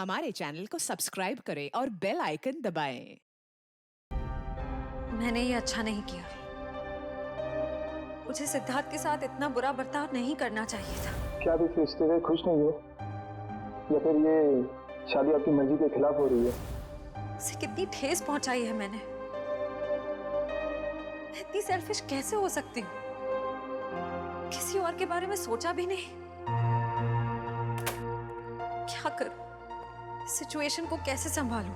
हमारे चैनल को सब्सक्राइब करें और बेल आइकन दबाएं। मैंने ये अच्छा नहीं किया। मुझे सिद्धार्थ के साथ इतना बुरा बर्ताव नहीं करना चाहिए था। क्या आप इस रिश्ते से खुश नहीं हो, या फिर ये शादी आपकी मर्जी के खिलाफ हो रही है? उसे कितनी ठेस पहुंचाई है मैंने। मैं इतनी सेल्फिश कैसे हो सकती हूँ? किसी और के बारे में सोचा भी नहीं। क्या करूं? इस सिचुएशन को कैसे संभालूं?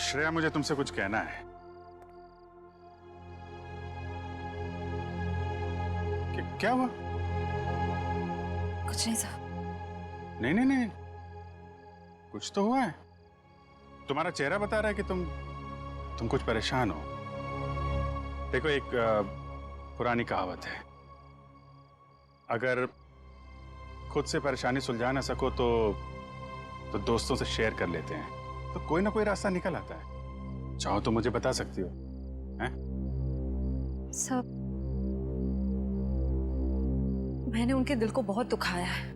श्रेया, मुझे तुमसे कुछ कहना है। क्या हुआ? कुछ नहीं साहब। नहीं नहीं नहीं, कुछ तो हुआ है। तुम्हारा चेहरा बता रहा है कि तुम कुछ परेशान हो। देखो, एक पुरानी कहावत है, अगर खुद से परेशानी सुलझा ना सको तो दोस्तों से शेयर कर लेते हैं, तो कोई ना कोई रास्ता निकल आता है। चाहो तो मुझे बता सकती हो। हैं? सब मैंने उनके दिल को बहुत दुखाया है,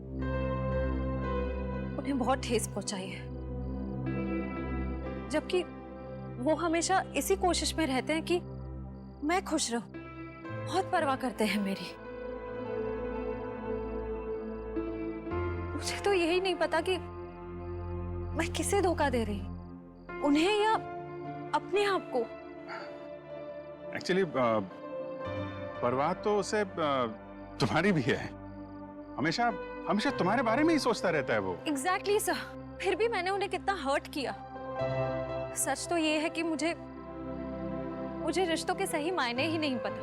उन्हें बहुत ठेस पहुंचाई है, जबकि वो हमेशा इसी कोशिश में रहते हैं कि मैं खुश रहूं। बहुत परवाह करते हैं मेरी। मुझे तो यही नहीं पता कि मैं किसे धोखा दे रही हूं, उन्हें या अपने आप को। एक्चुअली परवाह तो उसे तुम्हारी भी है। हमेशा हमेशा तुम्हारे बारे में ही सोचता रहता है वो। Exactly sir. फिर भी मैंने उन्हें कितना हर्ट किया। सच तो ये है कि मुझे रिश्तों के सही मायने ही नहीं पता।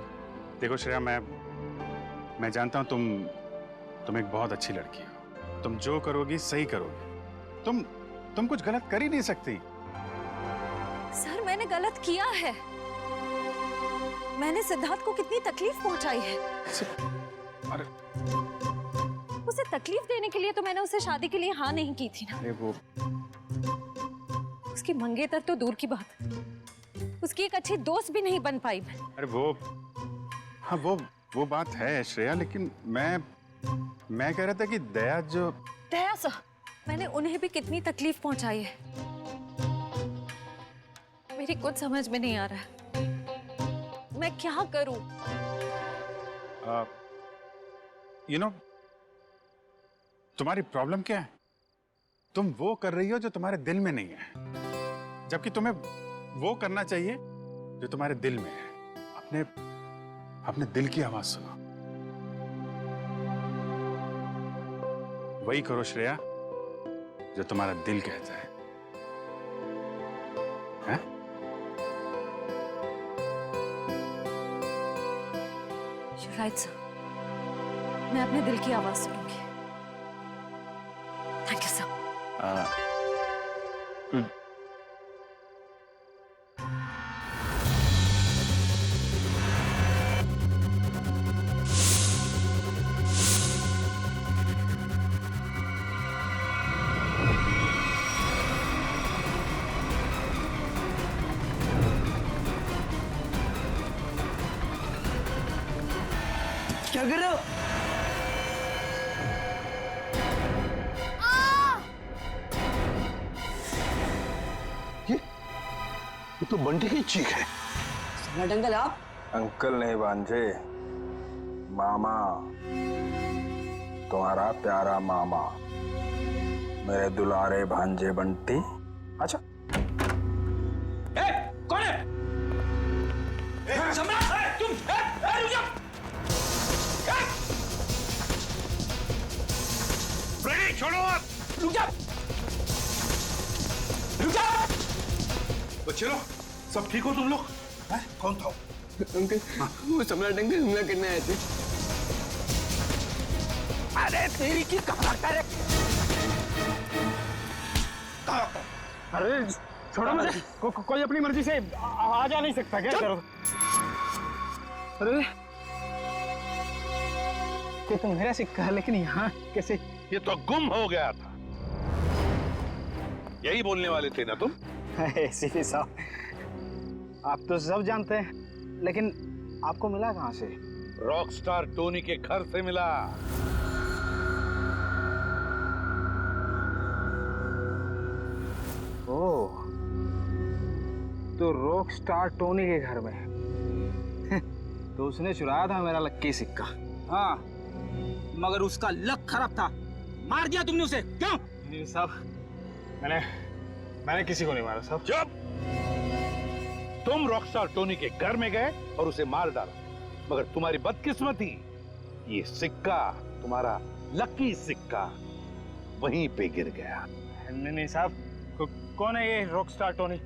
देखो श्रेया, मैं जानता हूं तुम एक बहुत अच्छी लड़की हो। तुम जो करोगी सही करोगी। तुम कुछ गलत कर ही नहीं सकती। सर, मैंने गलत किया है। मैंने सिद्धार्थ को कितनी तकलीफ पहुंचाई है। अरे उसे तकलीफ देने के लिए तो मैंने उसे शादी के लिए हाँ नहीं की थी ना। अरे वो उसकी मंगेतर तो दूर की बात, उसकी एक अच्छी दोस्त भी नहीं बन पाई मैं। अरे हाँ, वो बात है श्रेया, लेकिन मैं कह रहा था कि दया सर, मैंने उन्हें भी कितनी तकलीफ पहुंचाई है। मेरी कुछ समझ में नहीं आ रहा है, मैं क्या करूं? तुम्हारी प्रॉब्लम क्या है? तुम वो कर रही हो जो तुम्हारे दिल में नहीं है, जबकि तुम्हें वो करना चाहिए जो तुम्हारे दिल में है। अपने दिल की आवाज सुनो। वही करो श्रेया जो तुम्हारा दिल कहता है। हैं? You're right, sir. मैं अपने दिल की आवाज सुनूंगी। Thank you sir. क्या कर रहे हो? ये तो बंटी की चीख है। सम्राट अंकल, आप? अंकल नहीं भांजे, मामा। तुम्हारा प्यारा मामा, मेरे दुलारे भांजे बंटी। अच्छा, कौन है? सम्राट, तुम रुक जाओ। छोड़ो आप। रुक जाओ, रुक जाओ। बच्चे लोग, सब ठीक हो तुम लोग? कौन था? अंकल, वो सम्राट अंकल हमला करने आए थे। अरे तेरी की कहाँ कर? अरे छोड़ो मुझे। कोई अपनी मर्जी से आ जा नहीं सकता क्या? करो। अरे ये तो मेरा सिक्का है, लेकिन यहाँ कैसे? ये तो गुम हो गया था। यही बोलने वाले थे ना तुम? सीपी साहब, आप तो सब जानते हैं, लेकिन आपको मिला कहाँ से? रॉकस्टार टोनी के घर से मिला। तो रॉक स्टार टोनी के घर में। तो उसने चुराया था मेरा लक्की सिक्का। हाँ, मगर उसका लक खराब था, मार दिया तुमने उसे, क्यों? नहीं साहब, मैंने किसी को नहीं मारा साहब। चुप! तुम रॉकस्टार टोनी के घर में गए और उसे मार डाला, मगर तुम्हारी बदकिस्मती, ये सिक्का, तुम्हारा लकी सिक्का, वहीं पे गिर गया। नहीं साहब, कौन है ये रॉक स्टार टोनी?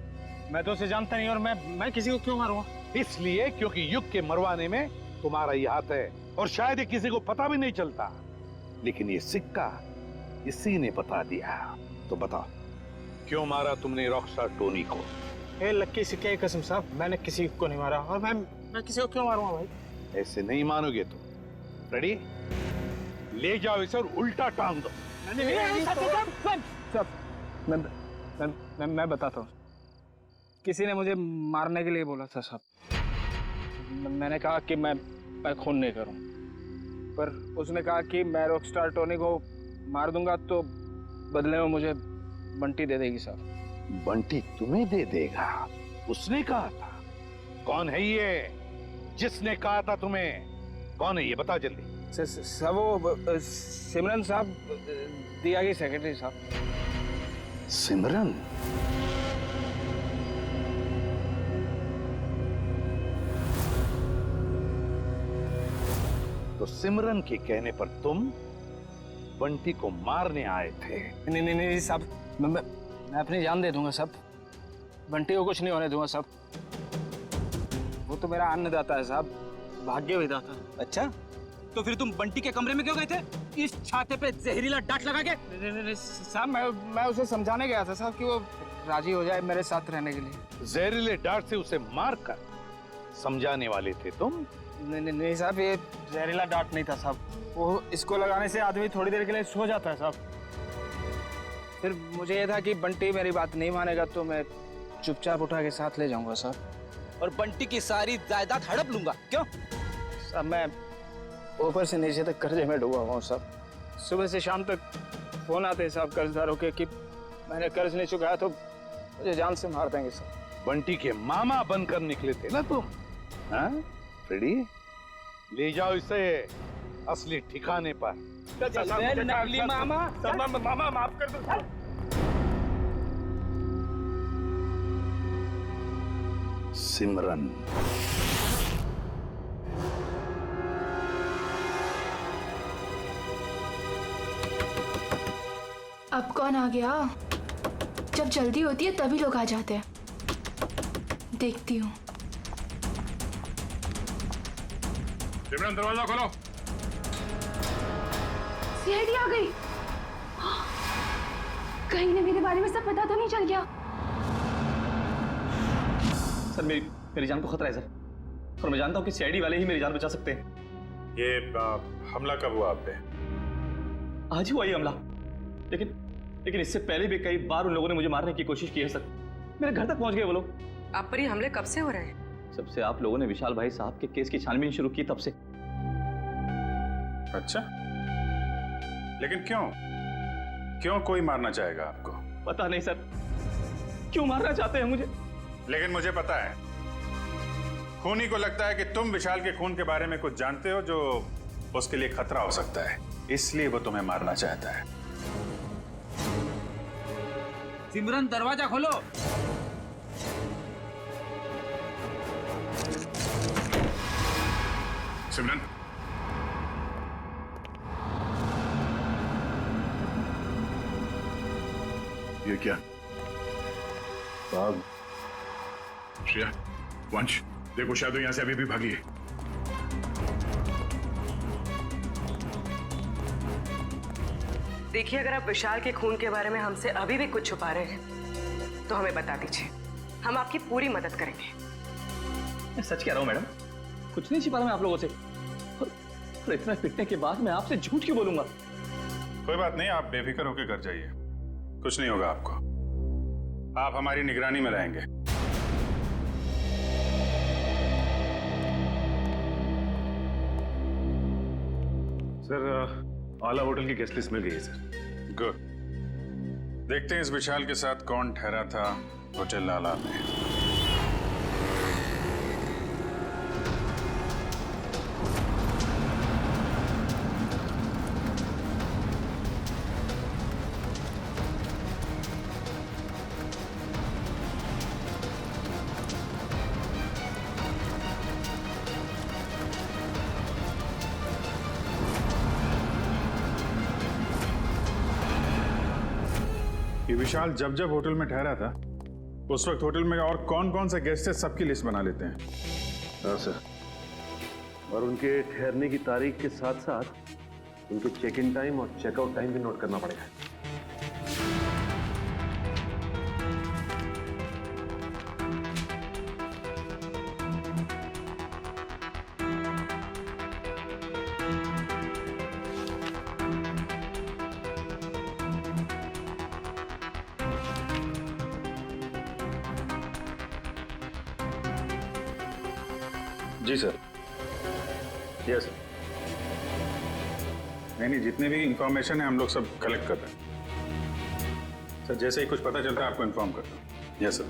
मैं तो उसे जानता नहीं, और मैं किसी को क्यों मारूंगा? इसलिए क्योंकि युग के मरवाने में तुम्हारा ही हाथ है, और शायद ये किसी को पता भी नहीं चलता। लेकिन ये सिक्का इसी ने बता दिया। तो बताओ, क्यों मारा तुमने रॉकस्टार टोनी को? ए लक्की सिक्के की कसम साहब, मैंने किसी को नहीं मारा, और मैं किसी को क्यों मारूंगा भाई? ऐसे नहीं मानोगे तुम। रेडी? ले जाओ इसे और उल्टा टांग दो। मैं बताता हूँ। किसी ने मुझे मारने के लिए बोला था साहब। मैंने कहा कि मैं खून नहीं करूँ, पर उसने कहा कि मैं रॉकस्टार टोनी को मार दूंगा तो बदले में मुझे बंटी दे देगी साहब। बंटी तुम्हें दे देगा? उसने कहा था? कौन है ये जिसने कहा था तुम्हें? कौन है ये, बता जल्दी। सब वो सिमरन साहब, दिया की सेक्रेटरी साहब। सिमरन? तो सिमरन के कहने पर तुम बंटी को मारने आए थे? नहीं साहब, मैं अपनी जान दे दूंगा साहब। बंटी को कुछ नहीं होने दूंगा साहब। वो तो मेरा अन्नदाता है साहब, भाग्य विधाता। अच्छा, तो फिर तुम बंटी के कमरे में क्यों गए थे? इस छाते पे जहरीला डांट लगा के? नहीं साहब, मैं उसे समझाने गया था साहब कि वो राजी हो जाए मेरे साथ रहने के लिए। जहरीले डांट से उसे मारकर समझाने वाले थे तुम? नहीं साहब, ये जहरीला डांट नहीं था साहब। वो इसको लगाने से आदमी थोड़ी देर के लिए सो जाता है साहब। फिर मुझे ये था कि बंटी मेरी बात नहीं मानेगा तो मैं चुपचाप उठा के साथ ले जाऊंगा साहब, और बंटी की सारी जायदाद हड़प लूंगा, क्यों? साहब मैं ऊपर से नीचे तक कर्जे में डूबा हुआ हूँ साहब। सुबह से शाम तक फोन आते हैं साहब कर्जदारों के कि मैंने कर्ज नहीं चुकाया तो मुझे जान से मार देंगे साहब। बंटी के मामा बनकर निकले थे ना तुम? हाँ? रेडी? ले जाओ इसे असली ठिकाने पर। नकली मामा। मामा माफ कर दो साहब। सिमरन। अब कौन आ गया? जब जल्दी होती है तभी लोग आ जाते हैं। देखती हूँ। सिमरन, दरवाजा खोलो। सीआईडी आ गई। कहीं ने मेरे बारे में सब पता तो नहीं चल गया? सर मेरी जान को खतरा है सर, और मैं जानता हूँ कि सीआईडी वाले ही मेरी जान बचा सकते हैं। ये हमला कब हुआ आप पे? आज ही हुआ ये हमला, लेकिन इससे पहले भी कई बार उन लोगों ने मुझे मारने की कोशिश की है सर। मेरे घर तक पहुंच गए वो लोग। आप पर ये हमले कब से हो रहे हैं? जब से आप लोगों ने विशाल भाई साहब के केस की छानबीन शुरू की तब से। अच्छा, लेकिन क्यों कोई मारना चाहेगा आपको? पता नहीं सर, क्यों मारना चाहते हैं मुझे। लेकिन मुझे पता है, खूनी को लगता है कि तुम विशाल के खून के बारे में कुछ जानते हो जो उसके लिए खतरा हो सकता है, इसलिए वो तुम्हें मारना चाहता है। सिमरन, दरवाजा खोलो। सिमरन, ये क्या? बाघ। श्रेया, वंश, देखो शायद यहाँ से अभी भी भागी है। देखिए, अगर आप विशाल के खून के बारे में हमसे अभी भी कुछ छुपा रहे हैं तो हमें बता दीजिए, हम आपकी पूरी मदद करेंगे। मैं सच कह रहा हूँ मैडम, कुछ नहीं छिपा रहा मैं आप लोगों से, और इतना पिटने के बाद मैं आपसे झूठ क्यों बोलूंगा? कोई बात नहीं, आप बेफिक्र होकर घर जाइए, कुछ नहीं होगा आपको। आप हमारी निगरानी में रहेंगे। सर, आला होटल की गेस्ट लिस्ट मिल गई है सर। गुड। देखते हैं इस विशाल के साथ कौन ठहरा था होटल आला में। कि विशाल जब जब होटल में ठहरा था उस वक्त होटल में और कौन कौन से गेस्ट है सबकी लिस्ट बना लेते हैं। हाँ सर, और उनके ठहरने की तारीख के साथ साथ उनके चेक इन टाइम और चेकआउट टाइम भी नोट करना पड़ेगा। जी सर। Yes sir. नहीं, जितने भी इंफॉर्मेशन है हम लोग सब कलेक्ट कर रहे हैं सर। जैसे ही कुछ पता चलता है आपको इन्फॉर्म करता हूँ। Yes sir.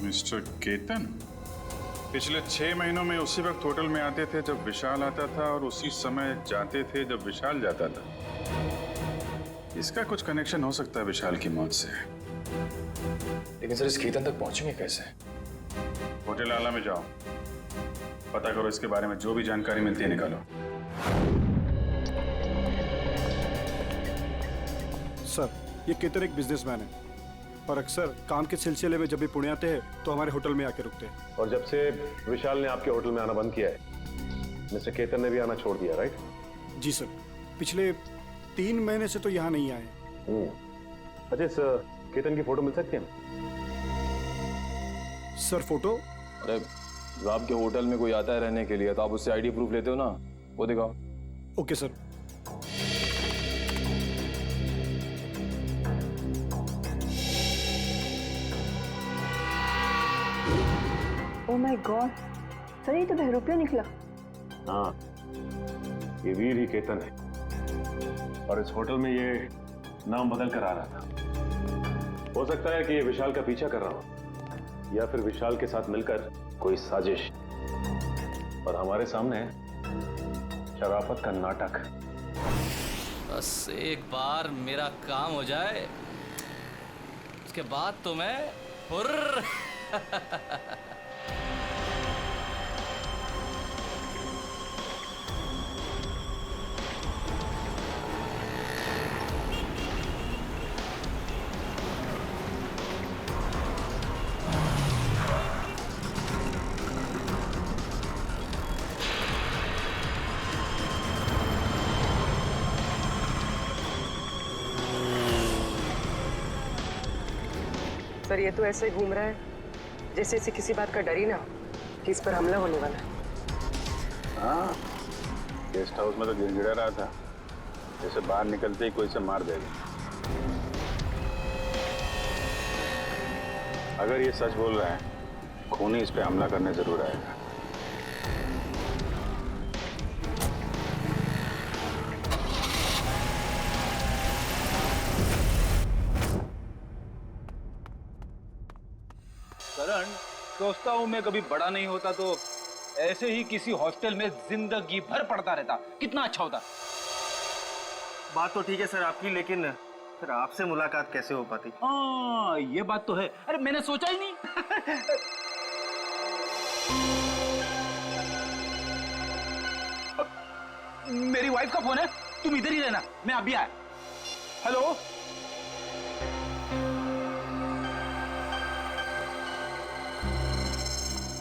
मिस्टर केतन पिछले 6 महीनों में उसी वक्त होटल में आते थे जब विशाल आता था और उसी समय जाते थे जब विशाल जाता था। इसका कुछ कनेक्शन हो सकता है विशाल की मौत से। लेकिन सर इस केतन तक पहुंचेंगे कैसे? होटल आला में जाओ, पता करो, इसके बारे में जो भी जानकारी मिलती है निकालो। सर, ये केतन एक बिजनेसमैन है और अक्सर काम के सिलसिले में जब भी पुणे आते हैं तो हमारे होटल में आके रुकते हैं। और जब से विशाल ने आपके होटल में आना बंद किया है, मिस्टर केतन ने भी आना छोड़ दिया, राइट? जी सर, पिछले 3 महीने से तो यहाँ नहीं आए। अच्छा, इस केतन की फोटो मिल सकती है? Sir photo? अरे जब आपके होटल में कोई आता है रहने के लिए तो आप उससे आईडी प्रूफ लेते हो ना, वो दिखाओ। Okay sir. Oh my God, sir ये तो बहरूपिया निकला। हाँ, ये वीर ही केतन है और इस होटल में ये नाम बदल कर आ रहा था। हो सकता है कि ये विशाल का पीछा कर रहा हो या फिर विशाल के साथ मिलकर कोई साजिश, और हमारे सामने शराफत का नाटक। बस एक बार मेरा काम हो जाए उसके बाद तो मैं हुर्र। सर ये तो ऐसे घूम रहा है जैसे इसे किसी बात का डर ही ना कि इस पर हमला होने वाला है। हाँ, गेस्ट हाउस में तो गिड़गिड़ा रहा था जैसे बाहर निकलते ही कोई से मार देगा। अगर ये सच बोल रहा है, खूनी इस पे हमला करने जरूर आएगा। करण, सोचता हूँ मैं कभी बड़ा नहीं होता तो ऐसे ही किसी हॉस्टल में जिंदगी भर पढ़ता रहता, कितना अच्छा होता। बात तो ठीक है सर आपकी, लेकिन फिर आपसे मुलाकात कैसे हो पाती? हाँ, ये बात तो है। अरे मैंने सोचा ही नहीं। मेरी वाइफ का फोन है, तुम इधर ही रहना, मैं अभी आया। हेलो,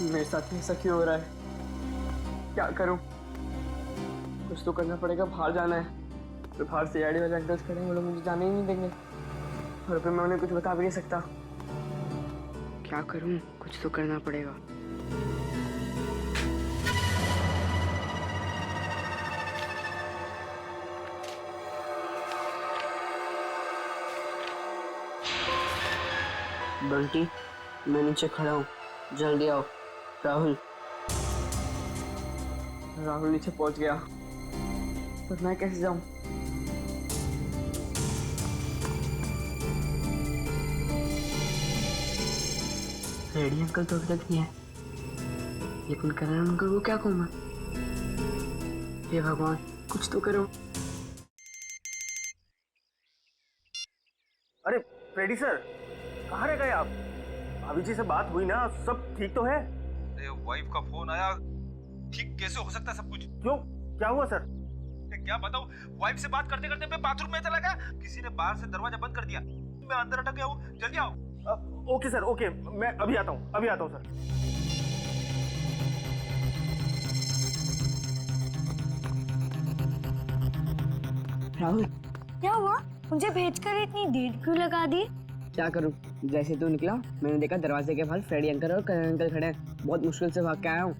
मेरे साथ ऐसा क्यों हो रहा है? क्या करूं? कुछ तो करना पड़ेगा। बाहर जाना है तो बाहर से आईडी वाले अंकल्स खड़े हैं, वो लोग मुझे जाने ही नहीं देंगे और फिर मैं उन्हें कुछ बता भी नहीं सकता। क्या करूं? कुछ तो करना पड़ेगा। बंटी, मैं नीचे खड़ा हूँ, जल्दी आओ। राहुल नीचे पहुंच गया, पर मैं कैसे जाऊं? रेडी अंकल तो अभी तक नहीं है, लेकिन करण अंकल को क्या कहूँ मैं? हे भगवान, कुछ तो करो। अरे फ्रेडी सर, कहाँ रह गए आप? भाभी जी से बात हुई ना, सब ठीक तो है? वाइफ का फोन आया, ठीक कैसे हो सकता है सब कुछ? क्यों, क्या हुआ सर? क्या बताऊं, वाइफ से बात करते करते मैं बाथरूम में चला गया, किसी ने बाहर से दरवाजा बंद कर दिया, मैं अंदर अटक गया हूँ, जल्दी आओ। ओके सर, ओके, मैं अभी आता हूँ सर। राहुल, क्या हुआ? मुझे भेजकर इतनी देर क्यों लगा दी? क्या करूं, जैसे तू निकला मैंने देखा दरवाजे के बाहर फ्रेडी अंकल और करण अंकल खड़े हैं। बहुत मुश्किल से भाग के आया हूँ।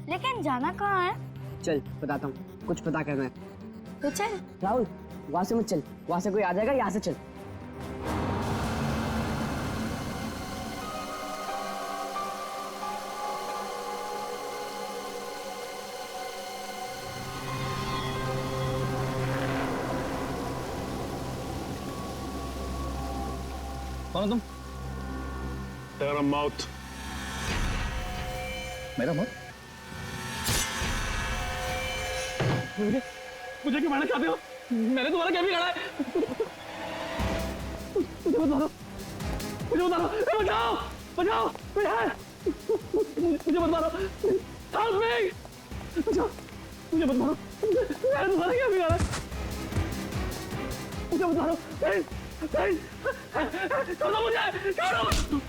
लेकिन जाना कहाँ है? चल बताता हूँ, कुछ पता करना है तो चल। राहुल, वहां से मत चल, वहां से कोई आ जाएगा, यहाँ से चल। कौन हो तुम? तेरा मौत। मेरा मौत? मुझे क्यों मारना चाहते हो? मैंने तुम्हारा क्या बिगाड़ा है? मुझे मत मारो, मुझे मत मारो, बचाओ, बचाओ, मुझे मत मारो, हेल्प मी, बचाओ, मुझे मत मारो, मैंने तुम्हारा क्या बिगाड़ा है? मुझे मत मारो, छोड़ दो मुझे, छोड़ दो।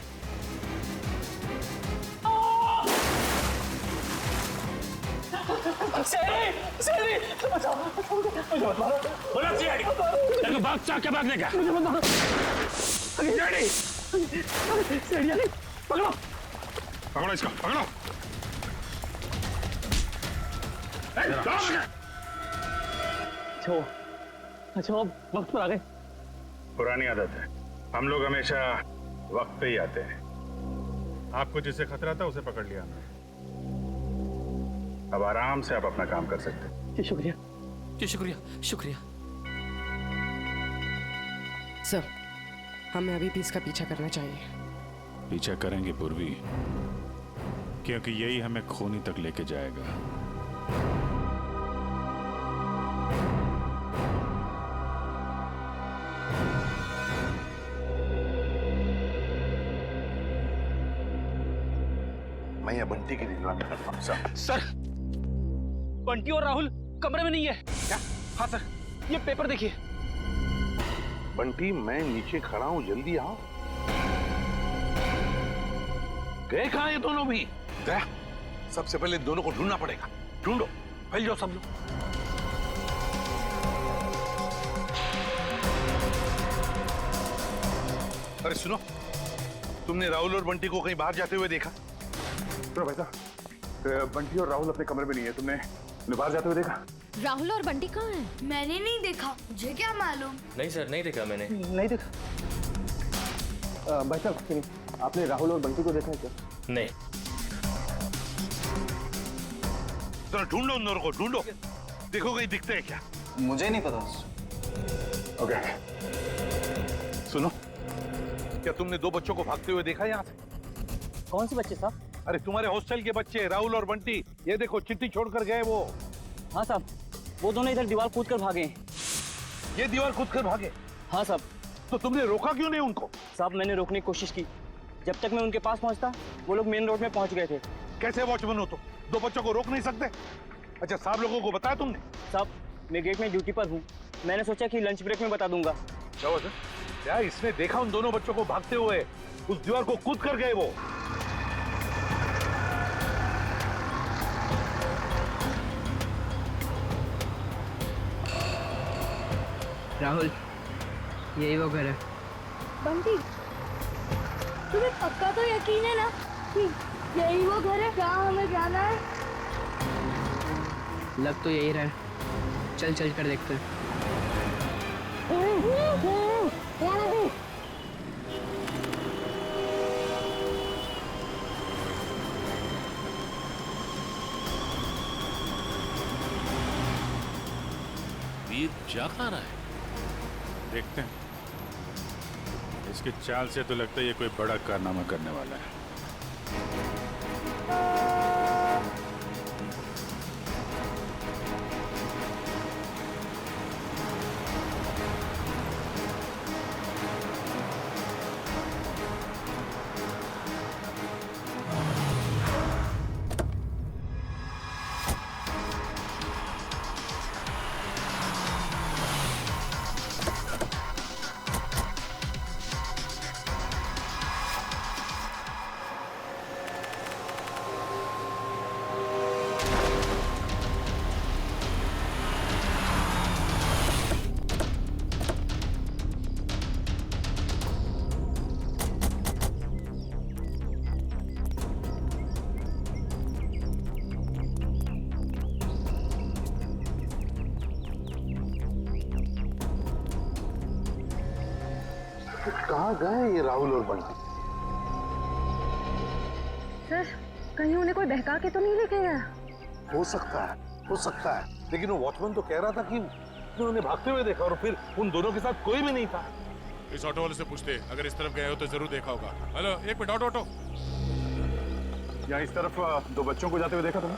भागने का पकड़ो पकड़ो इसको, पकड़ो। अच्छा वक्त पर आ गए। पुरानी आदत है, हम लोग हमेशा वक्त पे ही आते हैं। आपको जिससे खतरा था उसे पकड़ लिया हमने, अब आराम से आप अपना काम कर सकते हैं। जी शुक्रिया, जी शुक्रिया, शुक्रिया। सर, हमें अभी भी इसका पीछा करना चाहिए। पीछा करेंगे पूर्वी, क्योंकि यही हमें खूनी तक लेके जाएगा। मैं ये बंटी की निगरानी करता हूं। सर, बंटी और राहुल कमरे में नहीं है। क्या? हाँ सर, ये पेपर देखिए। बंटी, मैं नीचे खड़ा हूं, जल्दी आओ। गए कहां ये दोनों भी? गया, सबसे पहले दोनों को ढूंढना पड़ेगा। ढूंढो, फैल जाओ सब लोग। अरे सुनो, तुमने राहुल और बंटी को कहीं बाहर जाते हुए देखा? तो भाई साहब, बंटी और राहुल अपने कमरे में नहीं है, तुमने बाहर जाते हुए देखा? राहुल और बंटी कहाँ हैं? मैंने नहीं देखा, मुझे क्या मालूम। नहीं सर, नहीं देखा मैंने। नहीं देखा। भाई साहब, आपने राहुल और बंटी को देखा है क्या? नहीं। तो ढूंढो उन दोनों को, ढूंढो, देखो कहीं दिखते हैं क्या। मुझे नहीं पता। ओके, सुनो, क्या तुमने दो बच्चों को भागते हुए देखा यहाँ से? कौन से बच्चे साहब? अरे तुम्हारे हॉस्टल के बच्चे, राहुल और बंटी। ये देखो, चिट्ठी छोड़कर गए वो। हाँ साहब, वो दोनों इधर दीवार कूद कर भागे। ये दीवार कूद कर भागे? हाँ साहब। तो तुमने रोका क्यों नहीं उनको? साहब, मैंने रोकने की कोशिश की, जब तक मैं उनके पास पहुंचता वो लोग मेन रोड में पहुंच गए थे। कैसे वॉचमैन हो तुम? दो बच्चों को रोक नहीं सकते? अच्छा, साहब लोगों को बताया तुमने? साहब, मैं गेट में ड्यूटी पर हूँ, मैंने सोचा कि लंच ब्रेक में बता दूंगा। क्या इसने देखा उन दोनों बच्चों को भागते हुए? उस दीवार को कूद कर गए वो। राहुल, यही वो घर है। बंटी, तुम्हें पक्का तो यकीन है ना कि यही वो घर है जहाँ हमें जाना है? लग तो यही रहा है। चल चल कर देखते हैं। वीर जा कहाँ रहा है? देखते हैं, इसकी चाल से तो लगता है ये कोई बड़ा कारनामा करने वाला है। कहाँ गए ये राहुल और बंटी? सर कहीं उन्हें कोई बहका के तो नहीं लेके गया? हो सकता है, लेकिन वो वॉचमैन तो कह रहा था कि उन्होंने भागते हुए देखा और फिर उन दोनों के साथ कोई भी नहीं था। इस ऑटो वाले से पूछते, अगर इस तरफ गए हो तो जरूर देखा होगा। हेलो, एक मिनट, ऑटो। यहाँ इस तरफ दो बच्चों को जाते हुए देखा तुमने?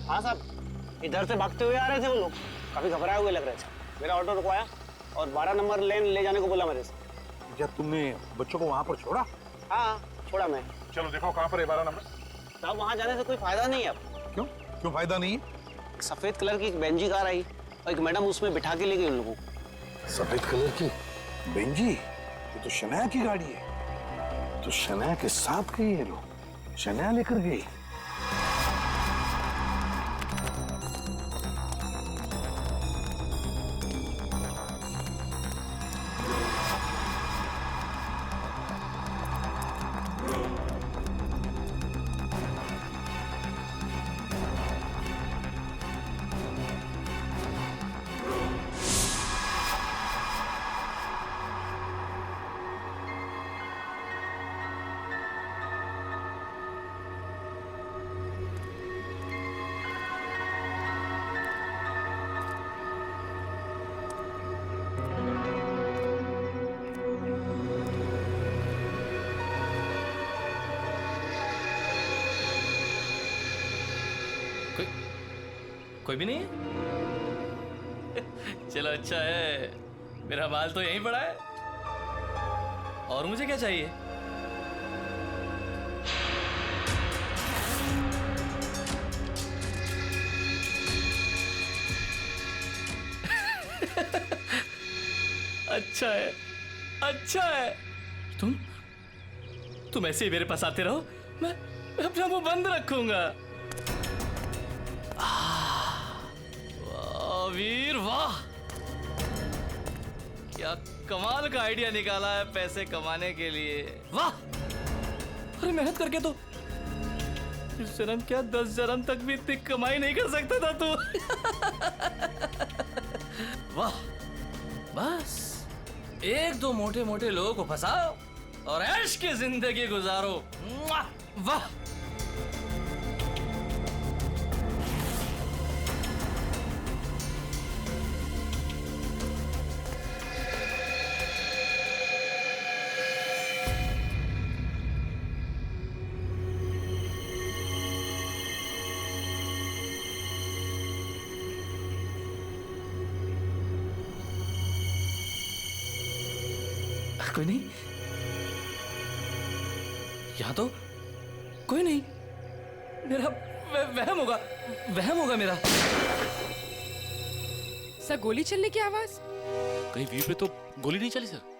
हाँ साहब, इधर से भागते हुए आ रहे थे वो लोग, काफी घबराए हुए लग रहे थे। मेरा ऑटो रुकवाया और 12 नंबर लेन ले जाने को बोला मेरे से। क्या तुमने बच्चों को वहाँ पर छोड़ा? हाँ छोड़ा मैं। चलो देखो कहाँ पर है 12 नंबर। साहब वहाँ जाने से कोई फायदा नहीं है अब। क्यों फायदा नहीं है? सफेद कलर की एक बेंजी कार आई और एक मैडम उसमें बिठा के ले गई उन लोगों को। सफेद कलर की बेंजी? ये तो शनाया की गाड़ी है। तो शनाया के साथ गई ये लोग, शनाया लेकर गई। कोई भी नहीं है? चलो अच्छा है, मेरा माल तो यहीं पड़ा है। और मुझे क्या चाहिए? अच्छा है, अच्छा है। तुम ऐसे ही मेरे पास आते रहो, मैं अपना मुंह बंद रखूंगा। वीर वाह, क्या कमाल का आइडिया निकाला है पैसे कमाने के लिए। वाह, अरे मेहनत करके तो इस जन्म क्या 10 जन्म तक भी इतनी कमाई नहीं कर सकता था तू। वाह, बस एक दो मोटे मोटे लोगों को फंसाओ और ऐश की जिंदगी गुजारो। वाह, कोई नहीं, यहां तो कोई नहीं। मेरा वहम होगा मेरा। सर गोली चलने की आवाज? कहीं वीर पे तो गोली नहीं चली सर?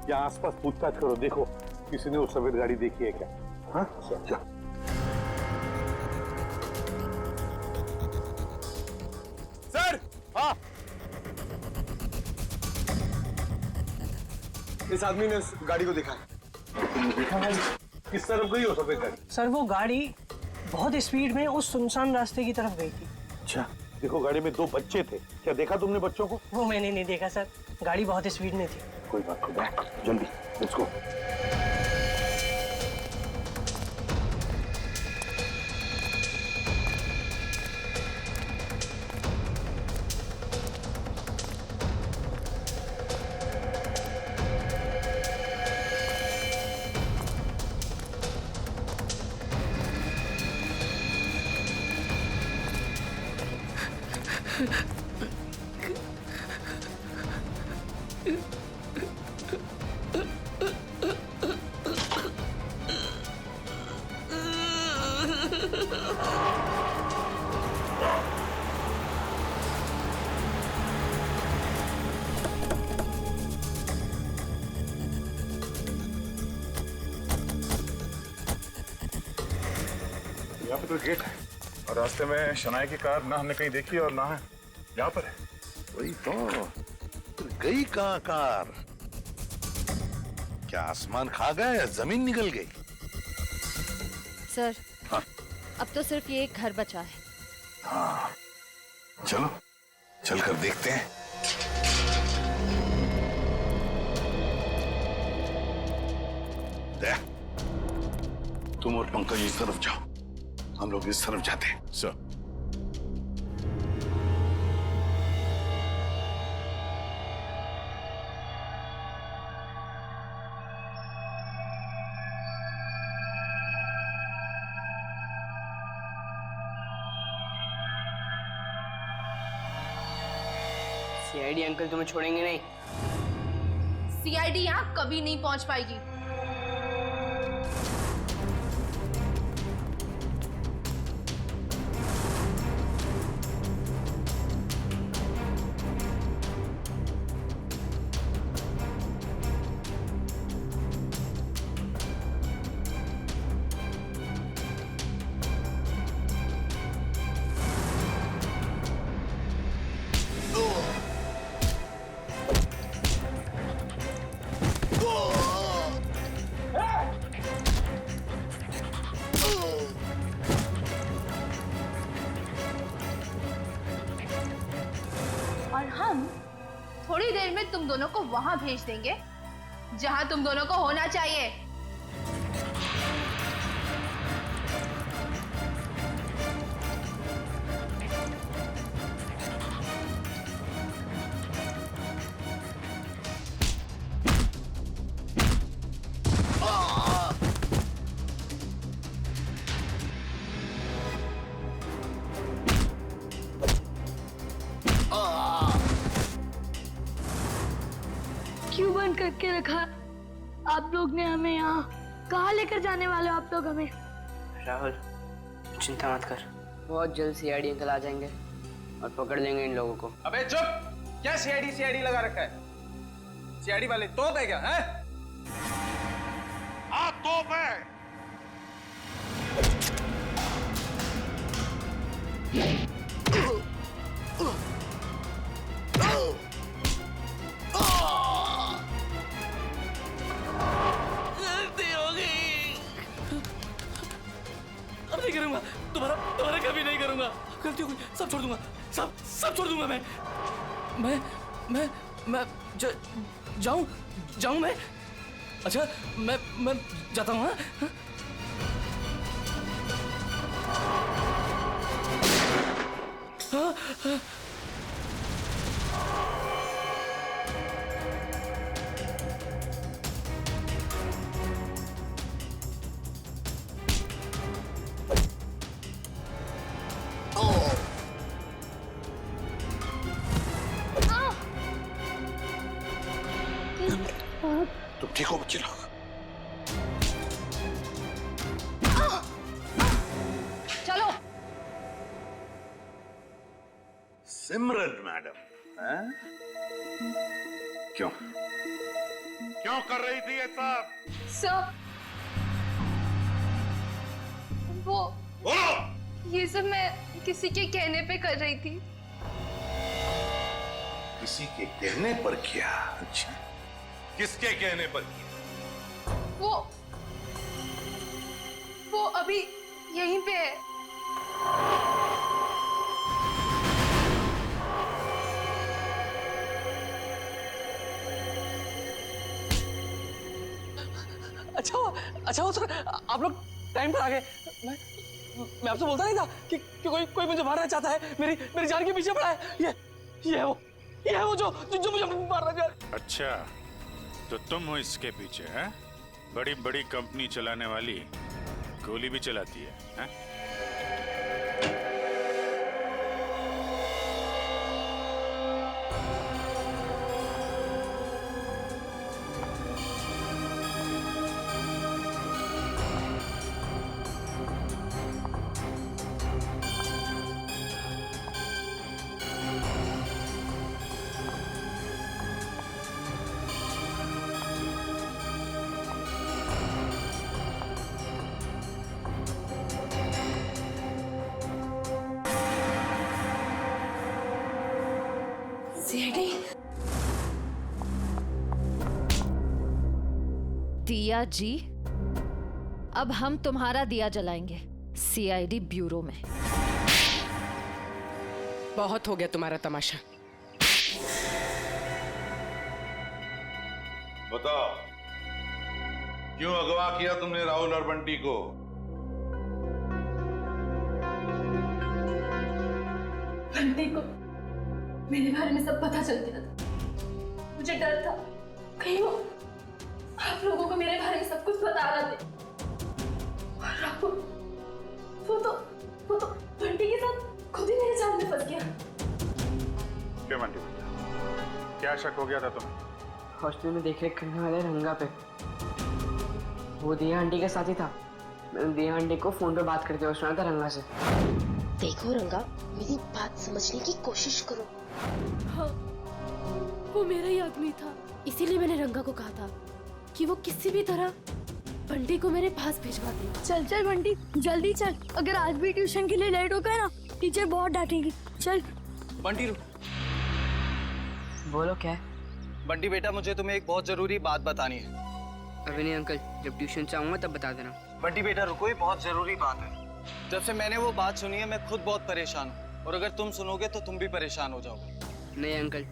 यहाँ आसपास पूछताछ करो, देखो किसी ने वो सफेद गाड़ी देखी है क्या? हाँ चलो। सर, हाँ, इस आदमी ने उस गाड़ी को देखा है। देखा है? किस तरफ गई हो सफेद गाड़ी? सर वो गाड़ी बहुत स्पीड में उस सुनसान रास्ते की तरफ गई थी। अच्छा, देखो गाड़ी में 2 बच्चे थे, क्या देखा तुमने बच्चों को? वो मैंने नहीं देखा सर, गाड़ी बहुत स्पीड में थी। कोई बात नहीं, बैठ जल्दी, लेट्स गो। यहाँ पे तो गेट है और रास्ते में शनाया की कार ना हमने कहीं देखी और ना है यहाँ पर है। वही तो, गई कहाँ कार? क्या आसमान खा गया या जमीन निकल गई? सर, हाँ? अब तो सिर्फ ये एक घर बचा है। हाँ, चलो चलकर देखते हैं। तुम और पंकज इस तरफ जाओ, हम लोग इस तरफ जाते हैं। सर सीआईडी अंकल तुम्हें छोड़ेंगे नहीं। सीआईडी यहाँ कभी नहीं पहुंच पाएगी। और हम थोड़ी देर में तुम दोनों को वहां भेज देंगे जहां तुम दोनों को होना चाहिए। क्यों बंद करके रखा आप लोग ने हमें यहाँ? कहाँ लेकर जाने वाले हो आप लोग हमें? राहुल, चिंता मत कर, बहुत जल्द सीआईडी अंकल आ जाएंगे और पकड़ लेंगे इन लोगों को। अबे चुप! क्या सीआईडी लगा रखा है? सीआईडी वाले तोप है क्या? हैं? हाँ, तोप है। गलती हो गई, अब नहीं करूंगा, दोबारा कभी नहीं करूंगा। गलती हो गई, सब छोड़ दूंगा, सब छोड़ दूंगा। मैं जाऊं मैं? अच्छा, मैं जाता हूँ। हाँ? तुम ठीक हो बच्चे लोग? चलो। सिमरन मैडम, हैं? क्यों कर रही थी ये सब? सर, वो ये सब मैं किसी के कहने पे कर रही थी। किसी के कहने पर किया? अच्छा, किसके कहने पर किया? वो अभी यहीं पे है। अच्छा हो सर, आप लोग टाइम पर आ गए। मैं आपसे बोलता नहीं था कि कोई मुझे मारना चाहता है, मेरी जान के पीछे पड़ा है। ये है वो जो मुझे मारना चाह रहा है। अच्छा, तो तुम हो इसके पीछे? हैं? बड़ी बड़ी कंपनी चलाने वाली गोली भी चलाती है, हैं? दिया जी, अब हम तुम्हारा दिया जलाएंगे सीआईडी ब्यूरो में। बहुत हो गया तुम्हारा तमाशा। बताओ, क्यों अगवा किया तुमने राहुल और बंटी को? बंटी को मेरे बारे में सब पता चल गया था। मुझे डर था कहीं वो आप लोगों को मेरे बारे में सब कुछ बता रहा थे। और राहुल वो तो बंटी के साथ खुद ही मेरे जाल में फंस गया। क्यों बंटी, क्या शक हो गया था तुम्हें? हॉस्टल में देख रेख करने वाले रंगा पे वो दिया आंटी के साथ ही था। मैंने दिया आंटी को फोन पे बात करते हुए सुना था रंगा से। देखो रंगा, मेरी बात समझने की कोशिश करो। हाँ, वो मेरा ही आदमी था, इसीलिए मैंने रंगा को कहा था कि वो किसी भी तरह बंटी को मेरे पास भिजवा दे। चल चल बंटी, जल्दी चल, अगर आज भी ट्यूशन के लिए लेट हो गए ना टीचर बहुत डांटेगी। चल बंटी रुक। बोलो क्या है? बंटी बेटा, मुझे तुम्हें एक बहुत जरूरी बात बतानी है। अभी नहीं अंकल, जब ट्यूशन से आऊंगा तब बता देना। बंटी बेटा रुको, ये बहुत जरूरी बात है। जब से मैंने वो बात सुनी है मैं खुद बहुत परेशान हूँ, और अगर तुम सुनोगे तो तुम भी परेशान हो जाओगे। नहीं अंकल,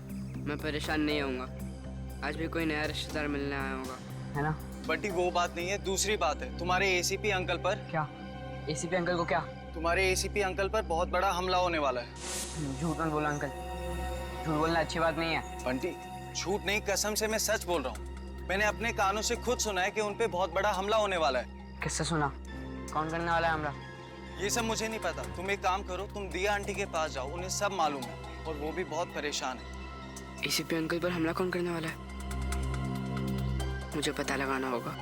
मैं परेशान नहीं होऊंगा। आज भी कोई नया रिश्तेदार मिलने आया होगा, है ना? बंटी वो बात नहीं है, दूसरी बात है। तुम्हारे एसीपी अंकल पर। क्या एसीपी अंकल को? क्या तुम्हारे एसीपी अंकल पर बहुत बड़ा हमला होने वाला है। झूठ मत बोला अंकल, झूठ बोलना अच्छी बात नहीं है। बंटी झूठ नहीं, कसम से मैं सच बोल रहा हूँ। मैंने अपने कानों से खुद सुना है कि उन पे बहुत बड़ा हमला होने वाला है। किससे सुना? कौन करने वाला है हमला? ये सब मुझे नहीं पता। तुम एक काम करो, तुम दिया आंटी के पास जाओ, उन्हें सब मालूम है और वो भी बहुत परेशान है। एसीपी अंकल पर हमला कौन करने वाला है? मुझे पता लगाना होगा,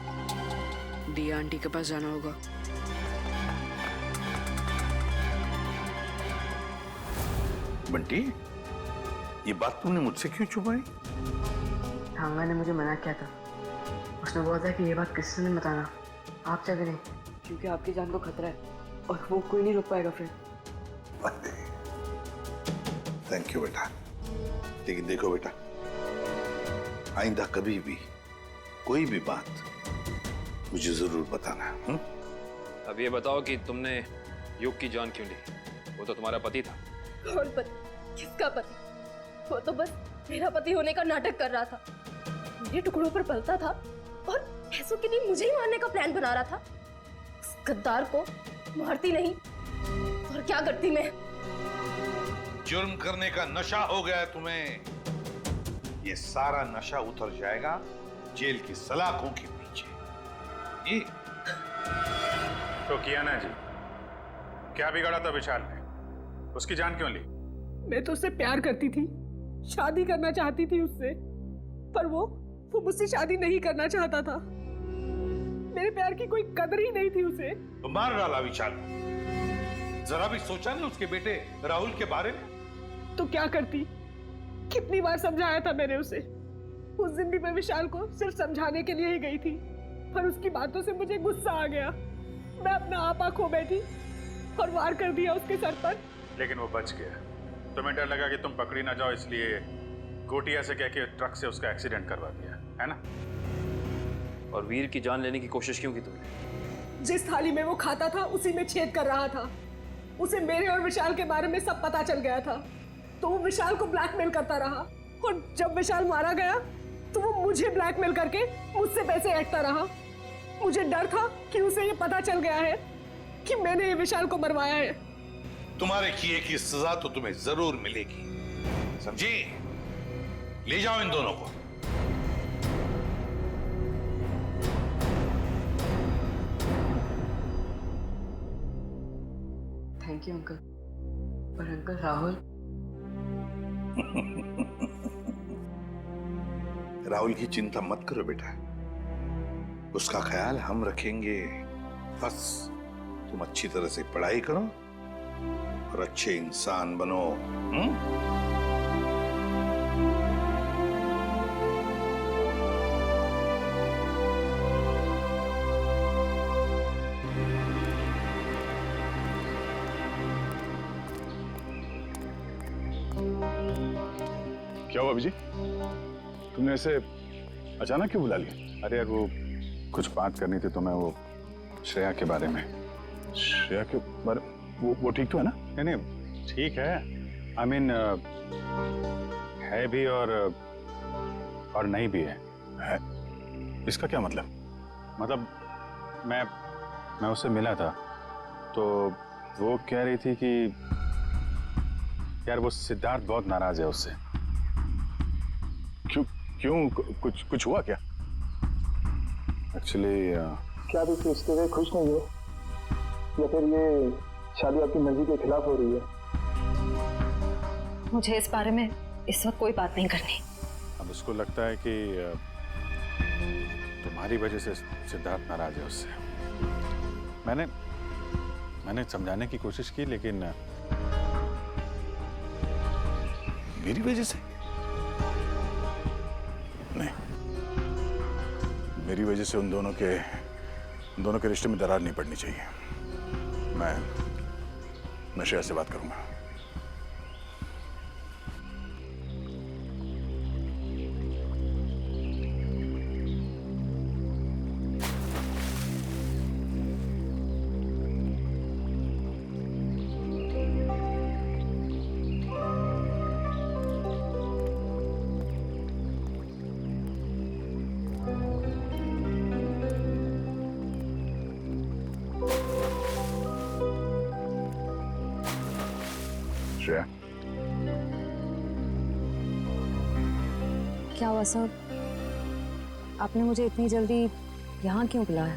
दिया आंटी के पास जाना होगा। बंटी, ये बात तुमने मुझसे क्यों छुपाई? थांगा ने मुझे मना किया था। उसने बोला था कि ये बात किसी से नहीं बताना, आपसे भी नहीं, क्योंकि आपकी जान को खतरा है और वो कोई नहीं रोक पाएगा फिर। थैंक यू बेटा। लेकिन देखो बेटा, आइंदा कभी भी कोई भी बात मुझे जरूर बताना। अब ये बताओ कि तुमने युग की जान क्यों ली? वो तो तुम्हारा पति था। कौन पति? किसका पति? वो तो बस मेरा पति होने का नाटक कर रहा था, मेरे टुकड़ों पर पलता था और पैसों के लिए मुझे ही मारने का प्लान बना रहा था। उस गद्दार को मारती नहीं और क्या करती मैं? जुर्म करने का नशा हो गया है तुम्हें। ये सारा नशा उतर जाएगा जेल की सलाखों के पीछे। ये तो किया ना जी, क्या बिगाड़ा था विशाल ने? उसकी जान क्यों ली? मैं तो उससे प्यार करती थी, शादी करना चाहती थी उससे, पर वो मुझसे शादी नहीं करना चाहता था। मेरे प्यार की कोई कदर ही नहीं थी उसे। तो मार डाला विशाल। जरा भी सोचा नहीं उसके बेटे राहुल के बारे में? तो क्या करती? कितनी बार समझाया था मैंने उसे। उस दिन भी मैं विशाल को सिर्फ समझाने के लिए ही गई थी, पर उसकी बातों से मुझे गुस्सा आ गया। मैं अपना आपा खो बैठी और वार कर दिया उसके सर पर। लेकिन वो बच गया। तुम्हें डर लगा कि तुम पकड़ी ना जाओ, इसलिए गोटिया से कह के ट्रक से उसका एक्सीडेंट करवा दिया, है ना? और वीर की जान लेने की कोशिश क्यों की तुमने? जिस थाली में वो खाता था उसी में छेद कर रहा था। उसे मेरे और विशाल के बारे में सब पता चल गया था, तो वो विशाल को ब्लैकमेल करता रहा, और जब विशाल मारा गया तो वो मुझे ब्लैकमेल करके मुझसे पैसे ऐंठता रहा। मुझे डर था कि उसे ये पता चल गया है कि मैंने ये विशाल को मरवाया है। तुम्हारे किए की सजा तो तुम्हें जरूर मिलेगी, समझी? ले जाओ इन दोनों को। Thank you uncle. पर अंकल राहुल राहुल की चिंता मत करो बेटा, उसका ख्याल हम रखेंगे। बस तुम अच्छी तरह से पढ़ाई करो और अच्छे इंसान बनो। क्या हुआ अभिजी? तुमने ऐसे अचानक क्यों बुला लिया? अरे यार, वो कुछ बात करनी थी तुम्हें, वो श्रेया के बारे में। श्रेया के बारे वो ठीक तो है ना? नहीं नहीं ठीक है, आई मीन है भी और नहीं भी है। इसका क्या मतलब? मतलब मैं उससे मिला था तो वो कह रही थी कि यार वो सिद्धार्थ बहुत नाराज है उससे। क्यों कुछ हुआ क्या? एक्चुअली क्या आप इस रिश्ते से खुश नहीं हो, या फिर ये शादी आपकी मर्जी के खिलाफ हो रही है? मुझे इस बारे में इस वक्त कोई बात नहीं करनी। अब उसको लगता है कि तुम्हारी वजह से सिद्धार्थ नाराज है उससे। मैंने समझाने की कोशिश की, लेकिन मेरी वजह से नहीं, मेरी वजह से उन दोनों के रिश्ते में दरार नहीं पड़नी चाहिए। मैं श्रेया से बात करूंगा। श्रेया, क्या हुआ सर? आपने मुझे इतनी जल्दी यहाँ क्यों बुलाया?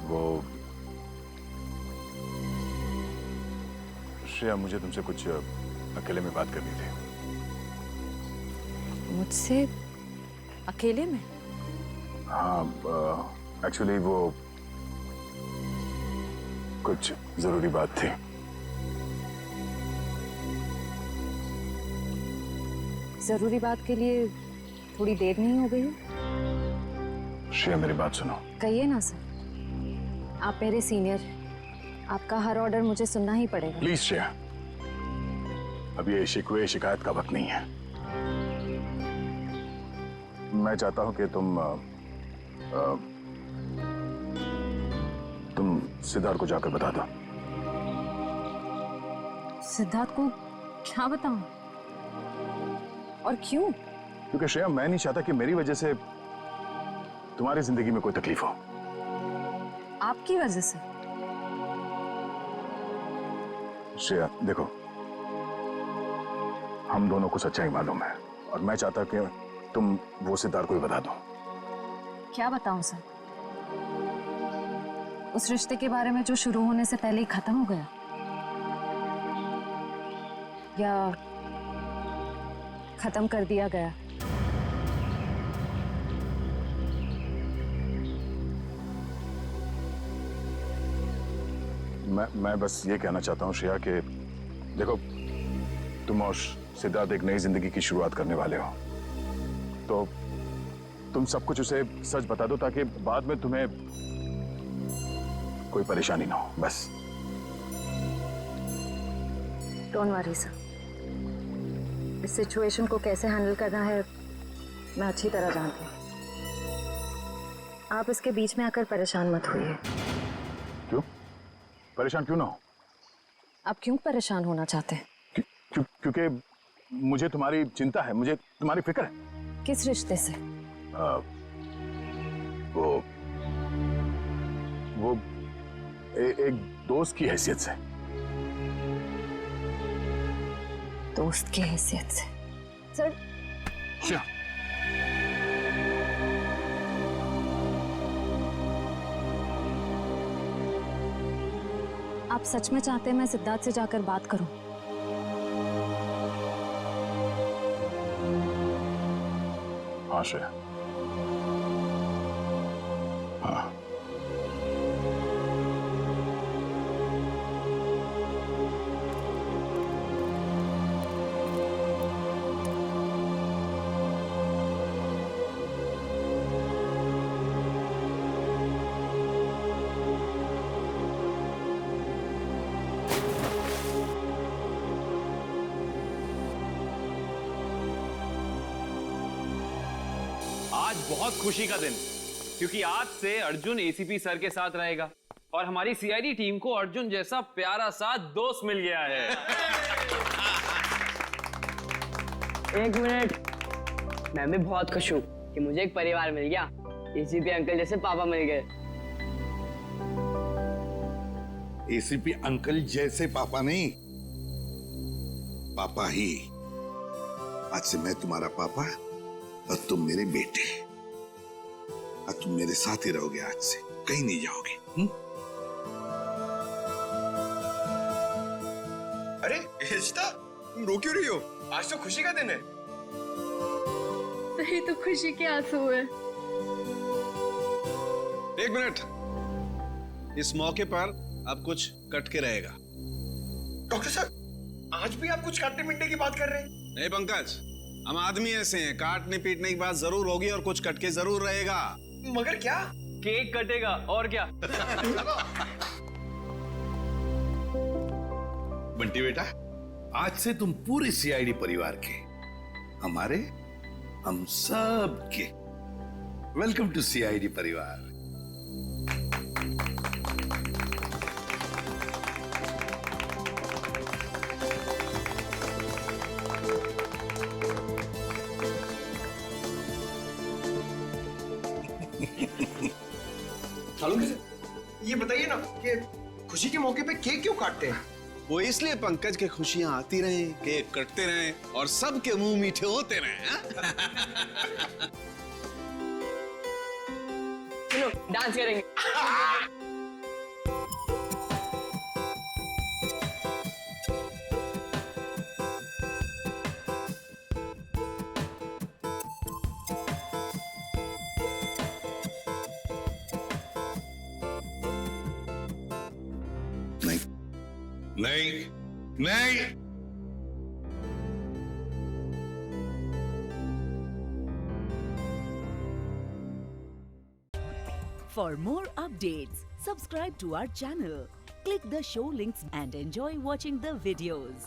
वो श्रेया, मुझे तुमसे कुछ अकेले में बात करनी थी। मुझसे अकेले में? हाँ, एक्चुअली वो कुछ जरूरी बात थी। जरूरी बात के लिए थोड़ी देर नहीं हो गई? श्रेया, मेरी बात सुनो। कहिए ना सर, आप मेरे सीनियर, आपका हर ऑर्डर मुझे सुनना ही पड़ेगा। प्लीज श्रेया, अब ये शिकवे शिकायत का वक्त नहीं है। मैं चाहता हूं कि तुम सिद्धार्थ को जाकर बता दो। सिद्धार्थ को क्या बताऊं? और क्यों? क्योंकि श्रेया, मैं नहीं चाहता कि मेरी वजह से तुम्हारी जिंदगी में कोई तकलीफ हो। आपकी वजह से? श्रेया देखो, हम दोनों को सच्चाई मालूम है और मैं चाहता कि तुम वो सिद्धार्थ को ही बता दो। क्या बताऊं सर? उस रिश्ते के बारे में जो शुरू होने से पहले ही खत्म हो गया, या खत्म कर दिया गया? मैं बस ये कहना चाहता हूँ श्रेया कि देखो, तुम और सिद्धार्थ एक नई जिंदगी की शुरुआत करने वाले हो, तो तुम सब कुछ उसे सच बता दो ताकि बाद में तुम्हें कोई परेशानी ना हो। बस डोंट वरी सर, इस सिचुएशन को कैसे हैंडल करना है मैं अच्छी तरह जानती हूँ। आप इसके बीच में आकर परेशान मत होइए। क्यों? परेशान क्यों ना हो? आप क्यों परेशान होना चाहते हैं? क्योंकि मुझे तुम्हारी चिंता है, मुझे तुम्हारी फिक्र है। किस रिश्ते से? वो एक दोस्त की हैसियत से। दोस्त की हैसियत से? सर क्या? आप सच में चाहते हैं मैं सिद्धार्थ से जाकर बात करूं? हाँ श्रेया, हाँ। आज बहुत खुशी का दिन, क्योंकि आज से अर्जुन एसीपी सर के साथ रहेगा और हमारी सीआईडी टीम को अर्जुन जैसा प्यारा सा दोस्त मिल गया है। एक मिनट, मैं भी बहुत खुश हूँ कि मुझे एक परिवार मिल गया। एसीपी अंकल जैसे पापा मिल गए। एसीपी अंकल जैसे पापा नहीं, पापा ही। आज से मैं तुम्हारा पापा और तुम मेरे बेटे। और तुम मेरे साथ ही रहोगे, आज से कहीं नहीं जाओगे। अरे इशिता, तुम रो क्यों रही हो? आज तो खुशी का दिन है। सही तो खुशी के आंसू है। एक मिनट, इस मौके पर अब कुछ कट के रहेगा। डॉक्टर साहब, आज भी आप कुछ काटने पीटने की बात कर रहे हैं? नहीं पंकज, हम आदमी ऐसे हैं, काटने पीटने की बात जरूर होगी और कुछ कट के जरूर रहेगा। मगर क्या? केक कटेगा और क्या। बंटी बेटा, आज से तुम पूरे सीआईडी परिवार के, हमारे, हम सब के वेलकम टू सीआईडी परिवार। ये बताइए ना कि खुशी के मौके पे केक क्यों काटते हैं? वो इसलिए पंकज के खुशियां आती रहें, केक कटते रहें और सबके मुंह मीठे होते रहें। चलो डांस करेंगे। नहीं, नहीं। For more updates, subscribe to our channel, click the show links and enjoy watching the videos.